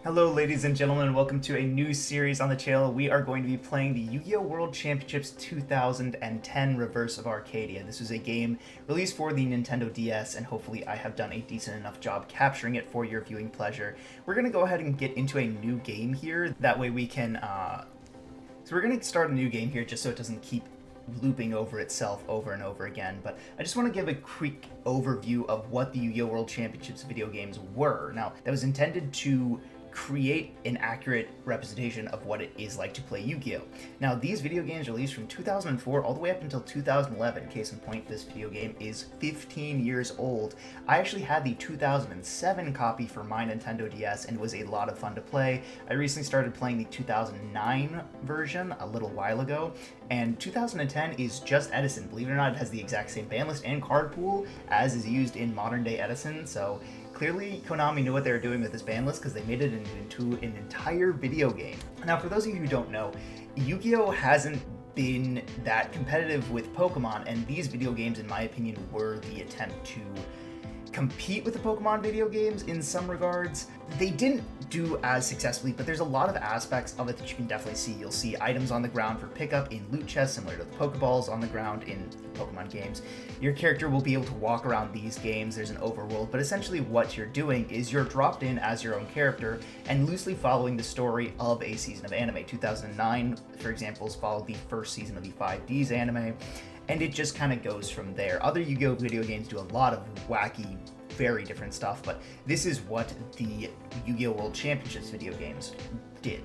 Hello ladies and gentlemen, welcome to a new series on the channel. We are going to be playing the Yu-Gi-Oh! World Championships 2010 Reverse of Arcadia. This was a game released for the Nintendo DS, and hopefully I have done a decent enough job capturing it for your viewing pleasure. We're going to go ahead and get into a new game here, that way we can... So we're going to start a new game here just so it doesn't keep looping over itself over and over again, but I just want to give a quick overview of what the Yu-Gi-Oh! World Championships video games were. Now, that was intended to create an accurate representation of what it is like to play Yu-Gi-Oh! Now, these video games released from 2004 all the way up until 2011. Case in point, this video game is 15 years old. I actually had the 2007 copy for my Nintendo DS, and it was a lot of fun to play. I recently started playing the 2009 version a little while ago, and 2010 is just Edison. Believe it or not, it has the exact same ban list and card pool as is used in modern-day Edison, so clearly, Konami knew what they were doing with this ban list because they made it into an entire video game. Now, for those of you who don't know, Yu-Gi-Oh! Hasn't been that competitive with Pokemon, and these video games, in my opinion, were the attempt to compete with the Pokemon video games in some regards. They didn't do as successfully, but there's a lot of aspects of it that you can definitely see. You'll see items on the ground for pickup in loot chests, similar to the Pokeballs on the ground in Pokemon games. Your character will be able to walk around these games. There's an overworld, but essentially what you're doing is you're dropped in as your own character and loosely following the story of a season of anime. 2009, for example, followed the first season of the 5Ds anime, and it just kind of goes from there. Other Yu-Gi-Oh! Video games do a lot of wacky, very different stuff, but this is what the Yu-Gi-Oh! World Championships video games did.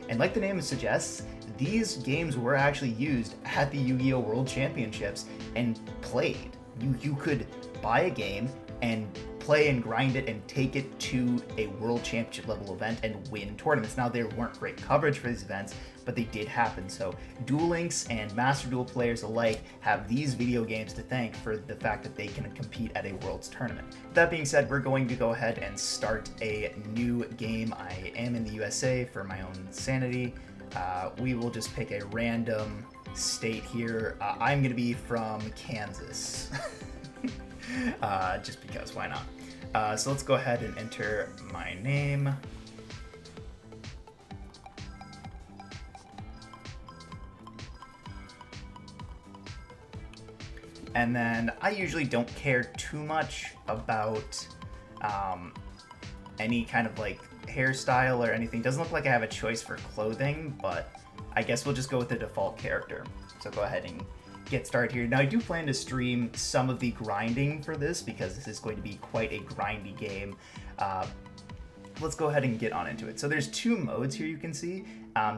And like the name suggests, these games were actually used at the Yu-Gi-Oh! World Championships and played. You could buy a game and play and grind it and take it to a World Championship level event and win tournaments. Now, there weren't great coverage for these events, but they did happen. So Duel Links and Master Duel players alike have these video games to thank for the fact that they can compete at a Worlds tournament. With that being said, we're going to go ahead and start a new game. I am in the USA for my own sanity. We will just pick a random state here. I'm going to be from Kansas. Just because, why not? So let's go ahead and enter my name. And then I usually don't care too much about any kind of like hairstyle or anything. Doesn't look like I have a choice for clothing, but I guess we'll just go with the default character. So go ahead and get started here. Now, I do plan to stream some of the grinding for this because this is going to be quite a grindy game. Let's go ahead and get on into it. So there's two modes here you can see.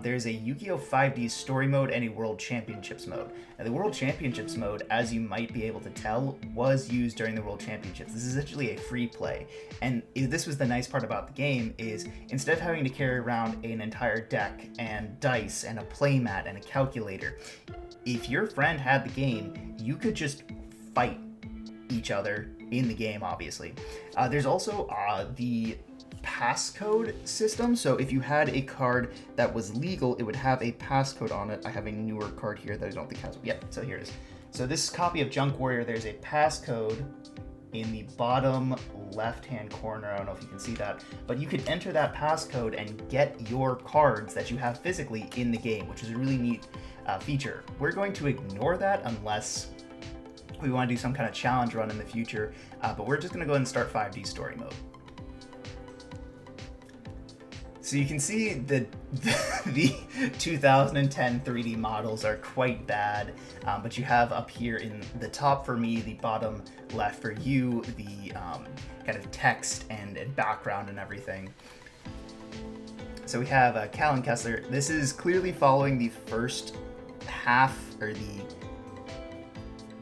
There's a Yu-Gi-Oh! 5D story mode and a World Championships mode. Now, the World Championships mode, as you might be able to tell, was used during the World Championships. This is actually a free play. And this was the nice part about the game is instead of having to carry around an entire deck and dice and a playmat and a calculator, if your friend had the game, you could just fight each other in the game, obviously. There's also the passcode system. So if you had a card that was legal, it would have a passcode on it. I have a newer card here that I don't think has it yet. So here it is. So this copy of Junk Warrior, there's a passcode in the bottom left-hand corner. I don't know if you can see that, but you could enter that passcode and get your cards that you have physically in the game, which is a really neat feature. We're going to ignore that unless we want to do some kind of challenge run in the future, but we're just going to go ahead and start 5D story mode. So you can see the 2010 3D models are quite bad, but you have up here in the top for me, the bottom left for you, the kind of text and background and everything. So we have Cal and Kessler. This is clearly following the first half, or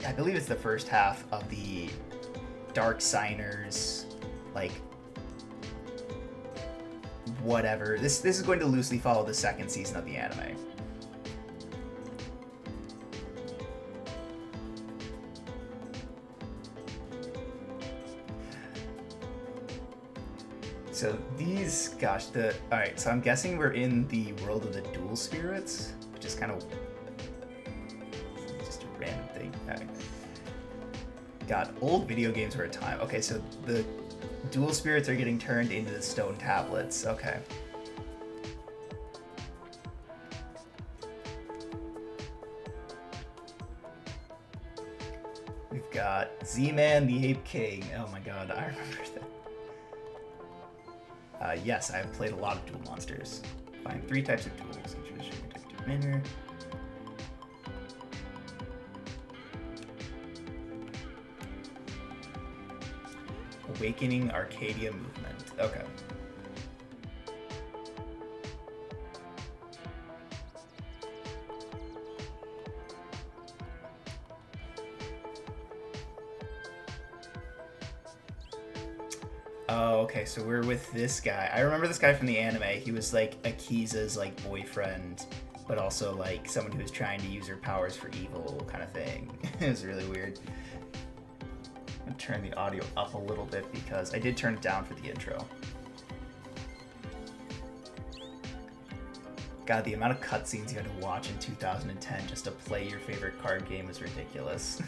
I believe it's the first half of the Dark Signers, like, whatever. This is going to loosely follow the second season of the anime. So these, gosh, alright, so I'm guessing we're in the world of the dual spirits, which is kind of just a random thing. All right. God, old video games were a time. Okay, so the Dual spirits are getting turned into the stone tablets. Okay. We've got Z-Man the Ape King. Oh my god, I remember that. Yes, I've played a lot of duel monsters. Find 3 types of duels. Manner. Awakening Arcadia movement. Okay. Oh, okay, so we're with this guy. I remember this guy from the anime. He was like Akiza's like boyfriend, but also like someone who was trying to use her powers for evil kind of thing. It was really weird. I'm gonna turn the audio up a little bit because I did turn it down for the intro. God, the amount of cutscenes you had to watch in 2010 just to play your favorite card game was ridiculous.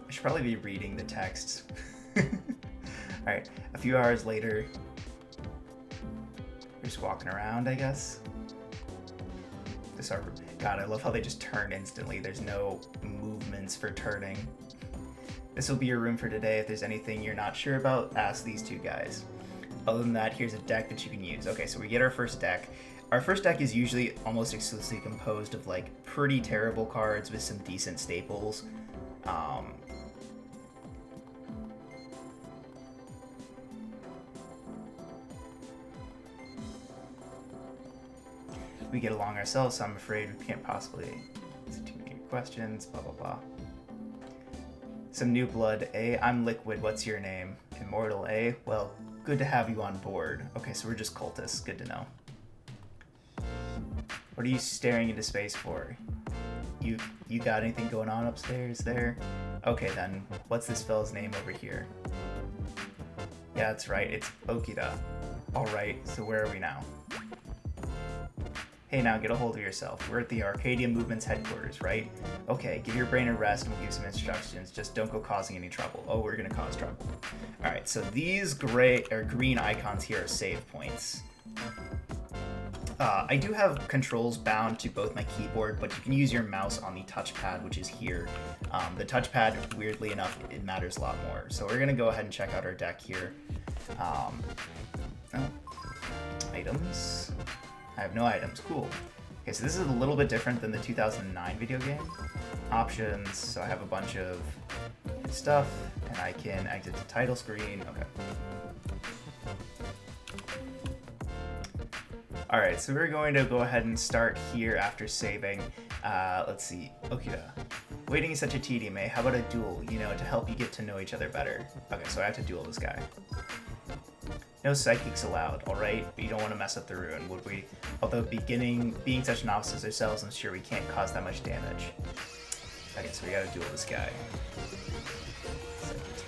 I should probably be reading the text. Alright, a few hours later, we're just walking around, I guess. God, I love how they just turn instantly. There's no movements for turning. This will be your room for today. If there's anything you're not sure about, ask these 2 guys. Other than that, here's a deck that you can use. Okay, so we get our first deck. Our first deck is usually almost exclusively composed of like pretty terrible cards with some decent staples. We get along ourselves, so I'm afraid we can't possibly answer too many questions, blah blah blah. Some new blood, eh? I'm Liquid, what's your name? Immortal, eh? Well, good to have you on board. Okay, so we're just cultists, good to know. What are you staring into space for? You got anything going on upstairs there? Okay then, what's this fella's name over here? Yeah, that's right, it's Okita. Alright, so where are we now? Hey now, get a hold of yourself. We're at the Arcadia Movement's headquarters, right? Okay, give your brain a rest and we'll give some instructions. Just don't go causing any trouble. Oh, we're gonna cause trouble. Alright, so these green icons here are save points. I do have controls bound to both my keyboard, but you can use your mouse on the touchpad, which is here. The touchpad, weirdly enough, it matters a lot more. So we're gonna go ahead and check out our deck here. Items. I have no items, cool. Okay, so this is a little bit different than the 2009 video game. Options, so I have a bunch of stuff, and I can exit the title screen, okay. Alright, so we're going to go ahead and start here after saving. Let's see, Okita. Waiting is such a tedium, eh? How about a duel, you know, to help you get to know each other better. Okay, so I have to duel this guy. No psychics allowed, alright? But you don't want to mess up the ruin, would we? Although being such novices ourselves, I'm sure we can't cause that much damage. Okay, so we gotta duel this guy.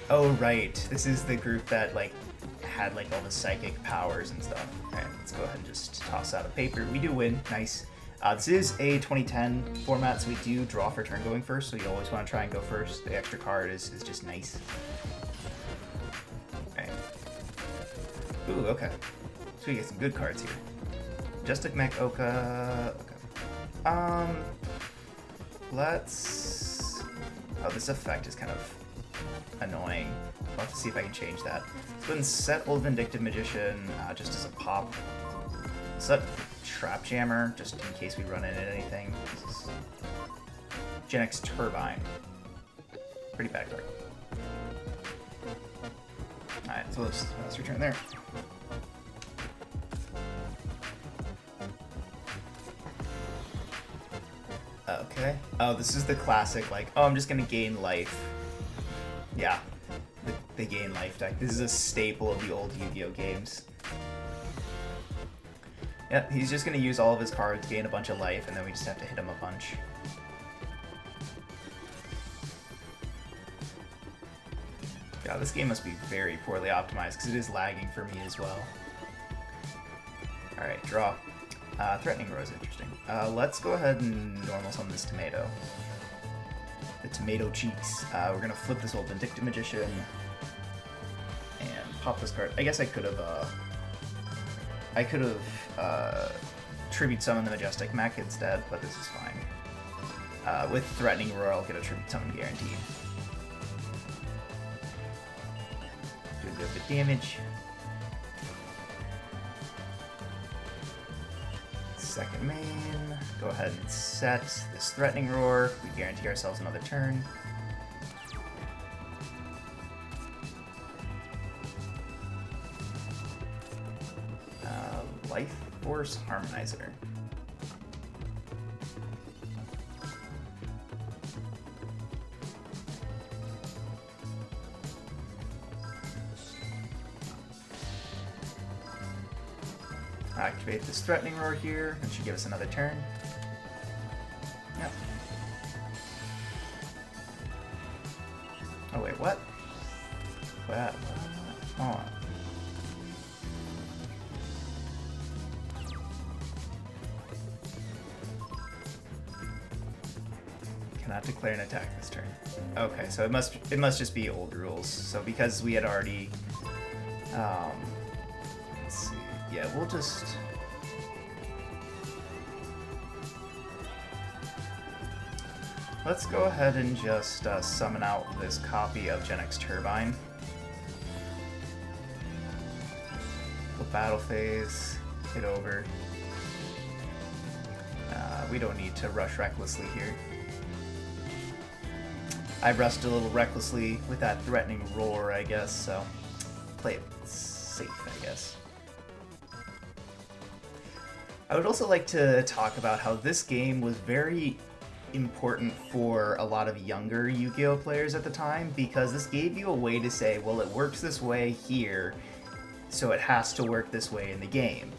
Oh, right. This is the group that, like, had, like, all the psychic powers and stuff. Alright, let's go ahead and just toss out a paper. We do win. Nice. This is a 2010 format, so we do draw for turn going first, so you always want to try and go first. The extra card is just nice. Ooh, okay. So we get some good cards here. Justic Mech Oka. Okay. Let's. Oh, this effect is kind of annoying. I'll have to see if I can change that. Let's go ahead and set Old Vindictive Magician just as a pop. Set Trap Jammer just in case we run into anything. This is Gen X Turbine. Pretty bad card. Alright, so let's return there. Okay. Oh, this is the classic, like, oh, I'm just gonna gain life. Yeah, the gain life deck. This is a staple of the old Yu-Gi-Oh games. Yep, he's just gonna use all of his cards, gain a bunch of life, and then we just have to hit him a bunch. God, this game must be very poorly optimized, because it is lagging for me as well. Alright, draw. Threatening Row is interesting. Let's go ahead and normal summon this tomato. tomato cheeks. We're gonna flip this old Vindictive Magician and pop this card. I guess I could have Tribute Summon the Majestic Mech instead, but this is fine. With Threatening Roar, I'll get a Tribute Summon guaranteed. Do a good bit of damage. Second main, go ahead and set this Threatening Roar. We guarantee ourselves another turn. Life Force Harmonizer. Activate this Threatening Roar here, and should give us another turn. Yep. Oh wait, what? What? Hold on. Cannot declare an attack this turn. Okay, so it must just be old rules. So because we had already, let's see. Yeah, we'll just. Let's go ahead and just summon out this copy of Gen X Turbine. Go battle phase, hit over. We don't need to rush recklessly here. I rushed a little recklessly with that Threatening Roar, I guess, so play it safe, I guess. I would also like to talk about how this game was very important for a lot of younger Yu-Gi-Oh players at the time, because this gave you a way to say, well, it works this way here, so it has to work this way in the game.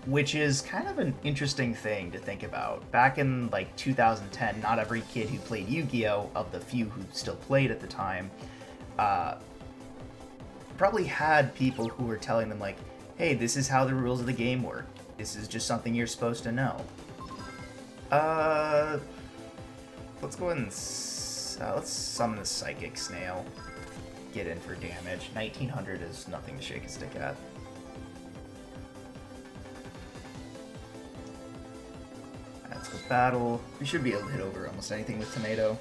Which is kind of an interesting thing to think about. Back in like 2010, not every kid who played Yu-Gi-Oh, of the few who still played at the time, probably had people who were telling them like, hey, this is how the rules of the game work. This is just something you're supposed to know. Let's go ahead and let's summon the Psychic Snail. Get in for damage. 1900 is nothing to shake a stick at. Let's go battle. We should be able to hit over almost anything with Tomato.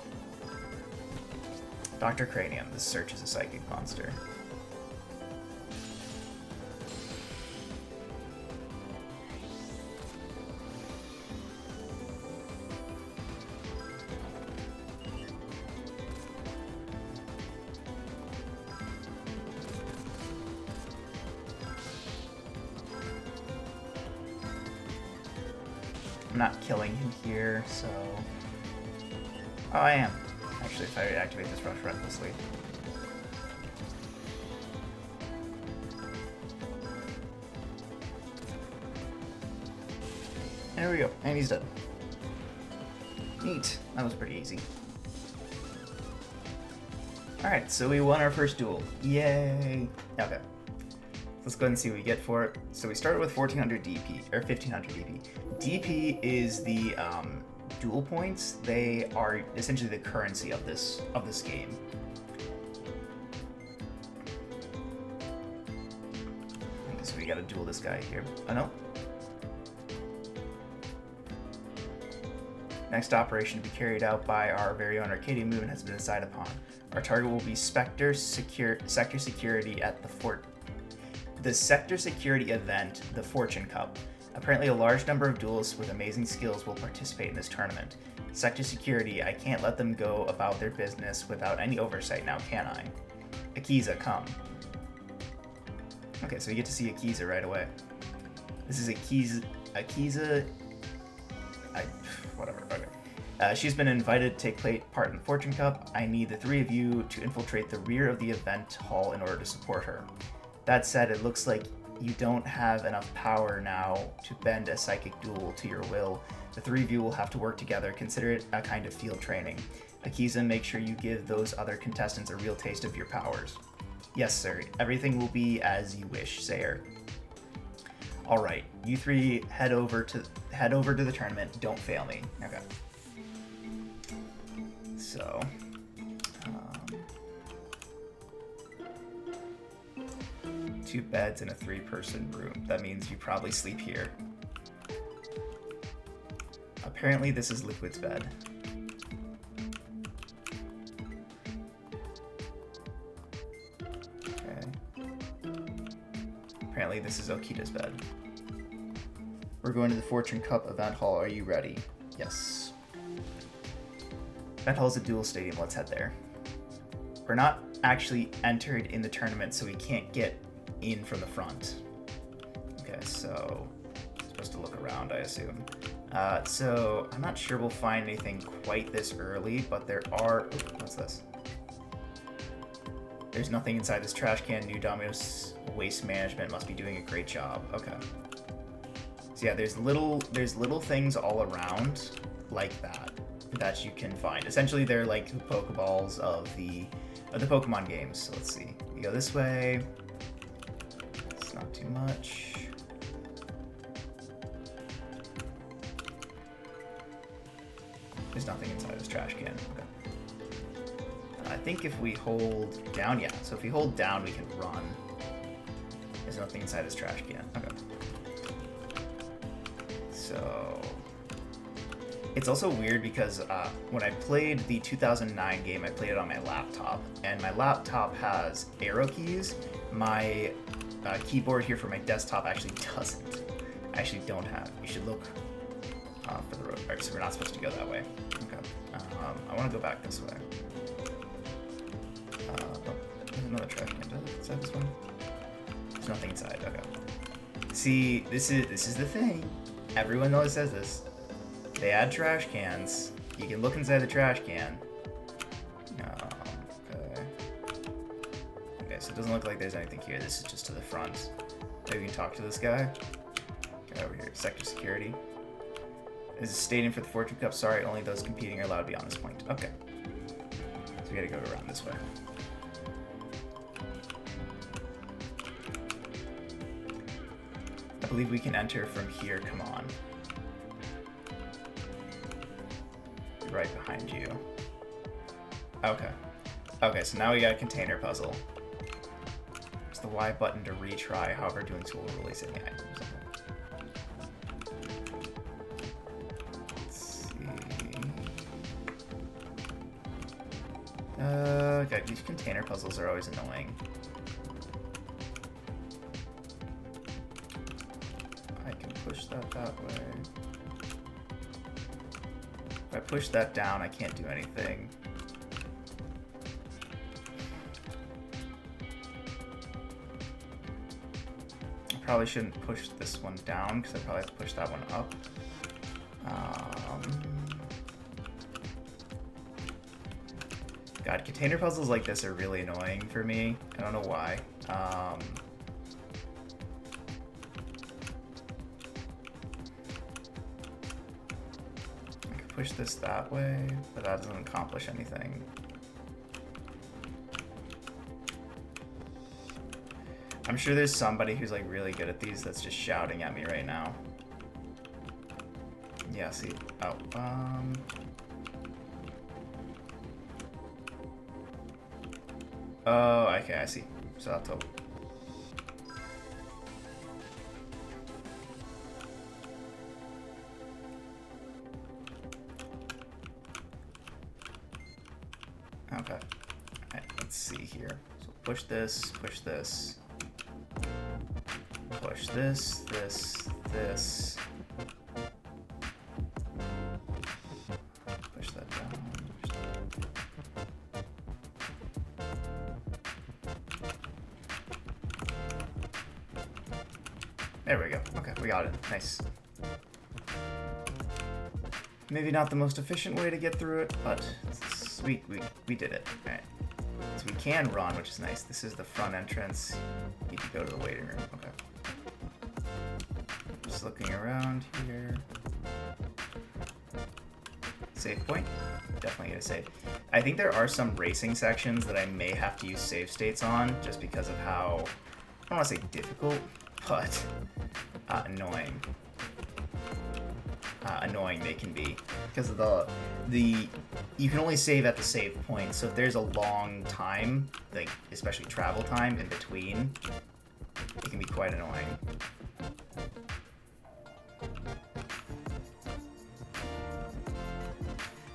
Dr. Cranium. This search is a psychic monster. I'm not killing him here, so... Oh, I am. Actually, if I activate this rush recklessly. There we go, and he's dead. Neat. That was pretty easy. Alright, so we won our first duel. Yay! Okay. Let's go ahead and see what we get for it. So we started with 1400 DP, or 1500 DP. DP is the duel points. They are essentially the currency of this game. Okay, so we gotta duel this guy here. Oh no. Next operation to be carried out by our very own Arcadia Moon has been decided upon. Our target will be Sector Security at the Sector Security event, the Fortune Cup. Apparently a large number of duelists with amazing skills will participate in this tournament. Sector Security, I can't let them go about their business without any oversight now, can I? Akiza, come. Okay, so we get to see Akiza right away. This is Akiza... whatever, okay. She's been invited to take part in the Fortune Cup. I need the three of you to infiltrate the rear of the event hall in order to support her. That said, it looks like you don't have enough power now to bend a psychic duel to your will. The three of you will have to work together. Consider it a kind of field training. Akiza, make sure you give those other contestants a real taste of your powers. Yes, sir. Everything will be as you wish, Sayer. All right, you three head over to the tournament. Don't fail me. Okay. So, 2 beds in a 3-person room. That means you probably sleep here. Apparently this is Liquid's bed. Okay. Apparently this is Okita's bed. We're going to the Fortune Cup event hall. Are you ready? Yes. Event hall is a duel stadium. Let's head there. We're not actually entered in the tournament, so we can't get in from the front. Okay, so supposed to look around, I assume. So I'm not sure we'll find anything quite this early, but there are. Ooh, what's this? There's nothing inside this trash can. New Domino's Waste Management must be doing a great job. Okay. So yeah, there's little things all around like that you can find. Essentially, they're like the Pokeballs of the Pokemon games. So let's see. We go this way. It's not too much. There's nothing inside this trash can. Okay. I think if we hold down, yeah. So if we hold down, we can run. There's nothing inside this trash can. Okay. So it's also weird because when I played the 2009 game, I played it on my laptop, and my laptop has arrow keys. My keyboard here for my desktop actually doesn't. I actually don't have. You should look for the road. All right, so we're not supposed to go that way. Okay. I want to go back this way. Oh, there's another trash can. Does it inside this one? There's nothing inside. Okay. See, this is the thing. Everyone always says this. They add trash cans. You can look inside the trash can. Okay. Okay, so it doesn't look like there's anything here. This is just to the front. Maybe we can talk to this guy. Get over here. Sector security. This is a stadium for the Fortune Cup. Sorry, only those competing are allowed beyond this point. Okay. So we gotta go around this way. I believe we can enter from here. Come on. Right behind you. Okay. Okay, so now we got a container puzzle. It's the Y button to retry, however doing so will release any items. Let's see. Okay, these container puzzles are always annoying. I can push that way. If I push that down, I can't do anything. I probably shouldn't push this one down because I probably have to push that one up. God, container puzzles like this are really annoying for me. I don't know why. I could push this that way, but that doesn't accomplish anything. I'm sure there's somebody who's like really good at these that's just shouting at me right now. Yeah, see. Oh, oh, okay, I see. So that's all. Okay. Alright, let's see here. So push this, push this. Push this, this, this. Push that down. There we go. Okay, we got it. Nice. Maybe not the most efficient way to get through it, but we did it. All right. So we can run, which is nice. This is the front entrance. Need to go to the waiting room. Okay. Just looking around here. Save point. Definitely gonna save. I think there are some racing sections that I may have to use save states on, just because of how, I don't want to say difficult, but annoying. annoying they can be because of the you can only save at the save point. So if there's a long time, like especially travel time in between, it can be quite annoying.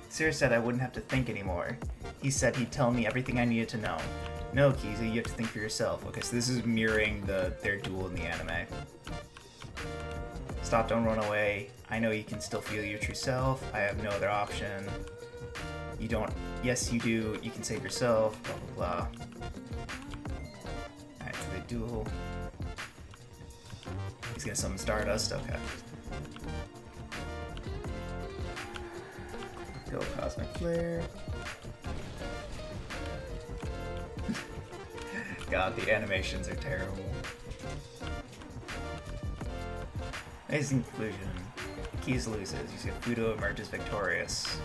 Sir said I wouldn't have to think anymore. He said he'd tell me everything I needed to know. No, Kiza, you have to think for yourself. Okay, so this is mirroring their duel in the anime. Stop, don't run away. I know you can still feel your true self. I have no other option. You don't... Yes, you do. You can save yourself. Blah, blah, blah. Alright, so they duel. He's gonna summon Stardust. Okay. Go Cosmic Flare. God, the animations are terrible. Amazing conclusion. Keys loses. You see Fudo emerges victorious.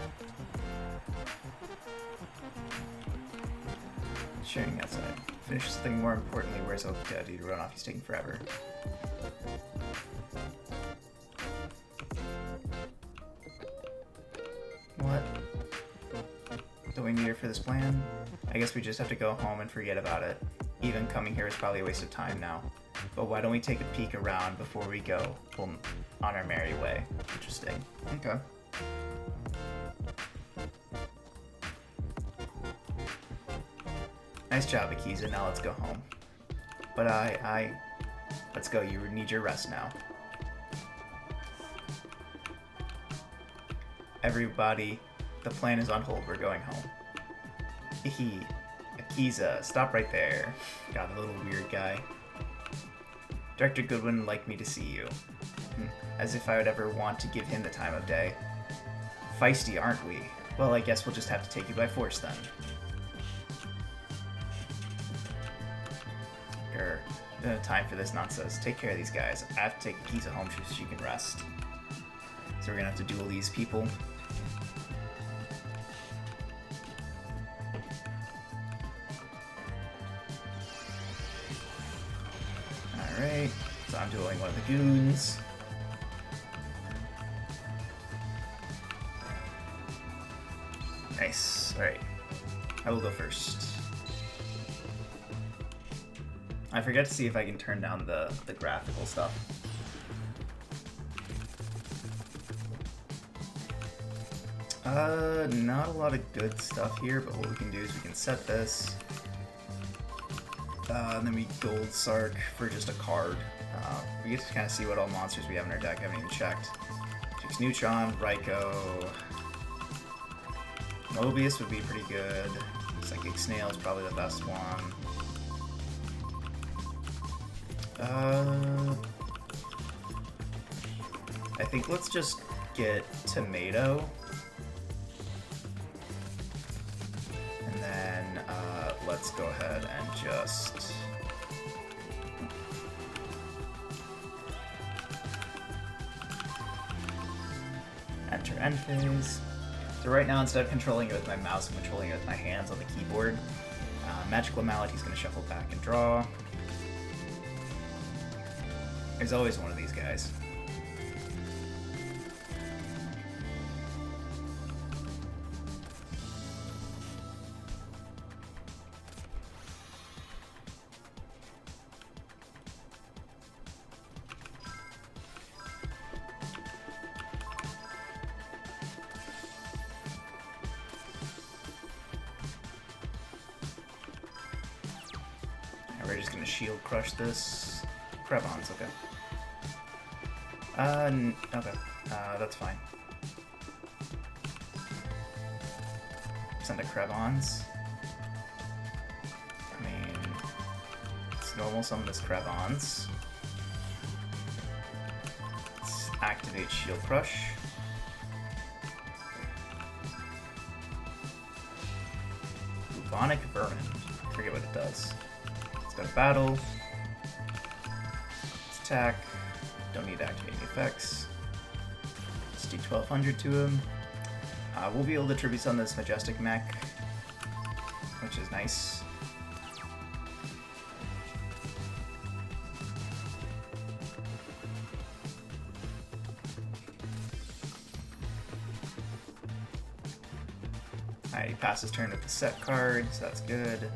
Sharing outside. Finish something more importantly. Where's Okita? Did he run off? He's taking forever. What? Don't we need her for this plan? I guess we just have to go home and forget about it. Even coming here is probably a waste of time now. But why don't we take a peek around before we go on our merry way? Interesting. Okay. Nice job, Akiza. Now let's go home. But let's go. You need your rest now. Everybody, the plan is on hold. We're going home. Akiza, stop right there. God, a little weird guy. Director Goodwin would like me to see you. As if I would ever want to give him the time of day. Feisty, aren't we? Well, I guess we'll just have to take you by force then. No time for this nonsense. Take care of these guys. I have to take Akiza home so she can rest. So we're gonna have to duel these people. Alright, so I'm dueling one of the goons. Nice. Alright. I will go first. I forget to see if I can turn down the graphical stuff. Not a lot of good stuff here, but what we can do is we can set this. And then we gold Sark for just a card. We get to kind of see what all monsters we have in our deck. I haven't even checked. Jix Neutron, Raikou. Mobius would be pretty good. Psychic Snail is probably the best one. I think let's just get Tomato. And then let's go ahead and just... enter end phase. So right now, instead of controlling it with my mouse, I'm controlling it with my hands on the keyboard. Magical Mallet, he's going to shuffle back and draw. There's always one of these guys. And we're just gonna shield crush this. Crevons, okay. Okay. That's fine. Send a Crevons. I mean, it's normal summon this Crevons. Let's activate Shield Crush. Bubonic Vermin. I forget what it does. Let's go to battle. Let's attack. Don't need to activate any effects. Let's do 1200 to him. We'll be able to tribute on this Majestic Mech, which is nice. Alright, he passes turn with the set card, so that's good.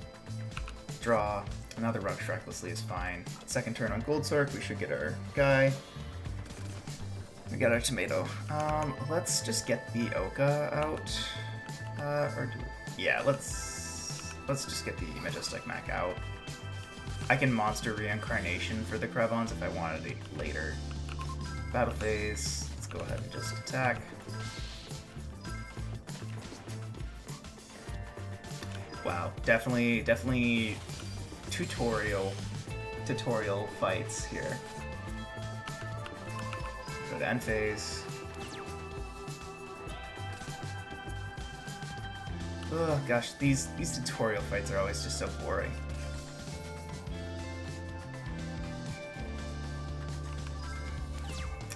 Draw. Another Rush Recklessly is fine. Second turn on Gold Sork, we should get our guy. We got our tomato. Let's just get the Oka out. Yeah, let's just get the Majestic Mech out. I can monster reincarnation for the Krebons if I wanted it later. Battle phase. Let's go ahead and just attack. Wow, definitely tutorial fights here. Go to end phase. Oh gosh, these tutorial fights are always just so boring.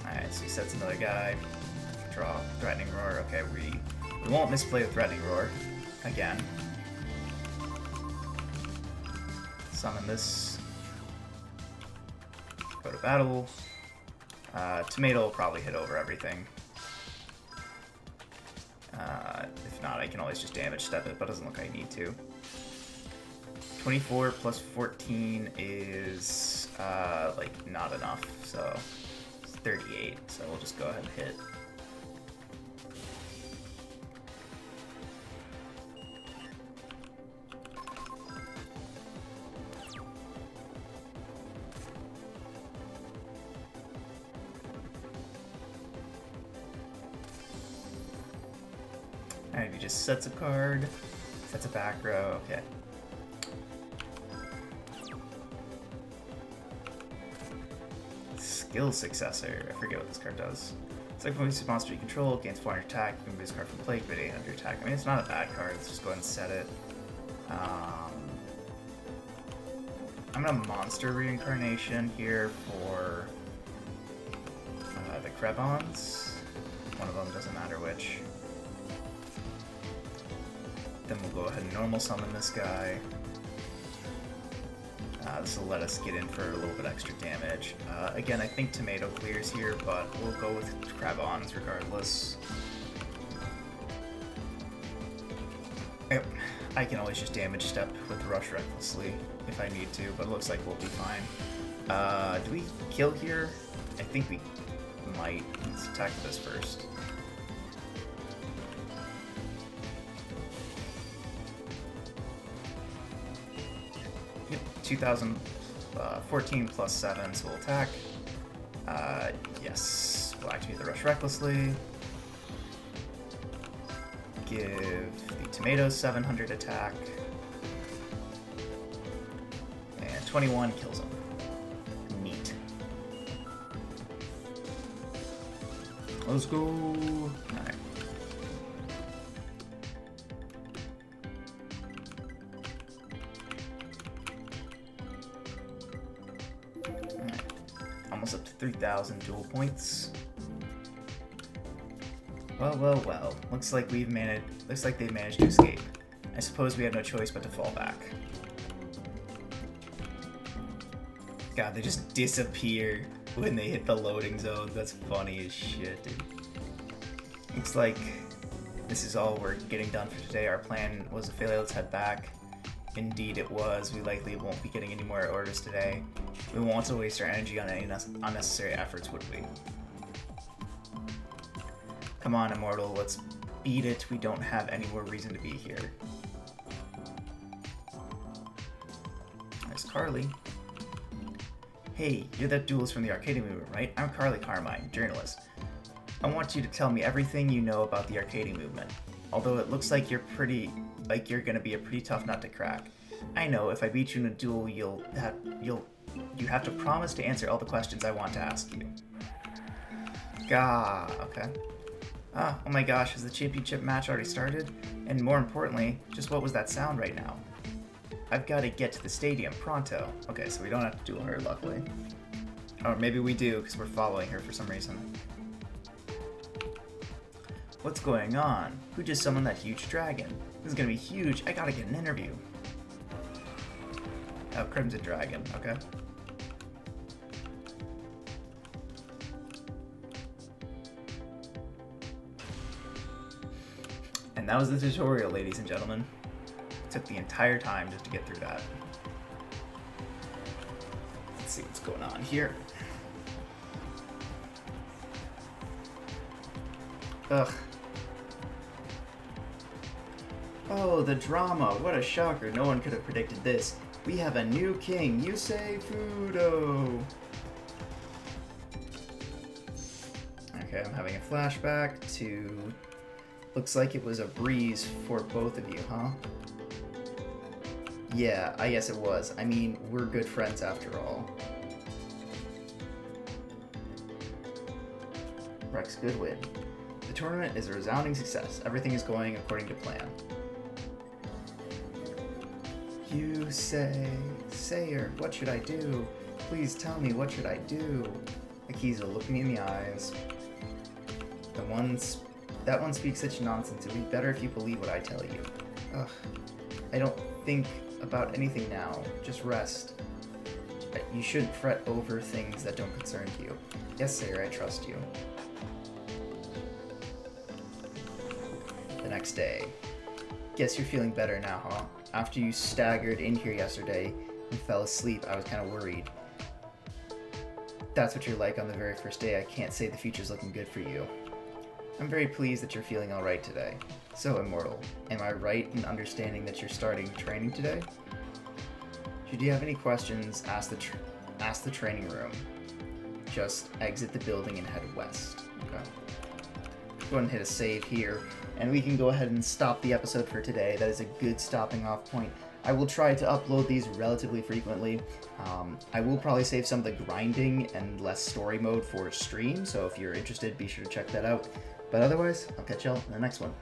Alright, so he sets another guy. Draw Threatening Roar. Okay, we won't misplay the Threatening Roar again. Summon this. Go to battle. Tomato will probably hit over everything. If not, I can always just damage step it, but it doesn't look like I need to. 24 plus 14 is like not enough, so it's 38. So we'll just go ahead and hit. Alright, he just sets a card, sets a back row, okay. Skill Successor, I forget what this card does. It's like when we see monster you control, gains 400 attack, you can move this card from play, but 800 attack. I mean, it's not a bad card, let's just go ahead and set it. I'm gonna monster reincarnation here for the Krebons. One of them, doesn't matter which. Then we'll go ahead and normal summon this guy. This will let us get in for a little bit extra damage. Again, I think Tomato clears here, but we'll go with Krebons regardless. Yep. I can always just damage step with Rush Recklessly if I need to, but it looks like we'll be fine. Do we kill here? I think we might. Let's attack this first. 2014 plus 7, so we'll attack. Yes, we'll activate the Rush Recklessly. Give the Tomato 700 attack. And 21 kills him. Neat. Let's go. Alright. Almost up to 3,000 duel points. Well. Looks like they've managed to escape. I suppose we have no choice but to fall back. God, they just disappear when they hit the loading zone. That's funny as shit, dude. Looks like this is all we're getting done for today. Our plan was a failure. Let's head back. Indeed it was. We likely won't be getting any more orders today. We won't want to waste our energy on any unnecessary efforts, would we? Come on, Immortal, let's beat it. We don't have any more reason to be here. There's Carly. Hey, you're that duelist from the Arcade movement, right? I'm Carly Carmine, journalist. I want you to tell me everything you know about the Arcade movement. Although it looks like you're gonna be a pretty tough nut to crack. I know if I beat you in a duel, you have to promise to answer all the questions I want to ask you. Gah, okay. Oh my gosh, has the championship match already started? And more importantly, just what was that sound right now? I've got to get to the stadium pronto. Okay, so we don't have to duel her, luckily. Or maybe we do, because we're following her for some reason. What's going on? Who just summoned that huge dragon? This is gonna be huge. I gotta get an interview. Oh, Crimson Dragon, okay. And that was the tutorial, ladies and gentlemen. It took the entire time just to get through that. Let's see what's going on here. Ugh. Oh, the drama. What a shocker. No one could have predicted this. We have a new king, Yusei Fudo. Okay, I'm having a flashback to... Looks like it was a breeze for both of you, huh? Yeah, I guess it was. I mean, we're good friends after all. Rex, good win. The tournament is a resounding success. Everything is going according to plan. You say, Sayer, what should I do? Please tell me, what should I do? Akiza, look me in the eyes. That one speaks such nonsense. It would be better if you believe what I tell you. Ugh. I don't think about anything now. Just rest. You shouldn't fret over things that don't concern you. Yes, Sayer, I trust you. The next day. Guess you're feeling better now, huh? After you staggered in here yesterday and fell asleep, I was kind of worried. That's what you're like on the very first day. I can't say the future's looking good for you. I'm very pleased that you're feeling alright today. So, Immortal, am I right in understanding that you're starting training today? Should you have any questions, ask the training room. Just exit the building and head west. Okay. Go ahead and hit a save here, and we can go ahead and stop the episode for today. That is a good stopping off point. I will try to upload these relatively frequently. I will probably save some of the grinding and less story mode for stream, so if you're interested, be sure to check that out. But otherwise, I'll catch y'all in the next one.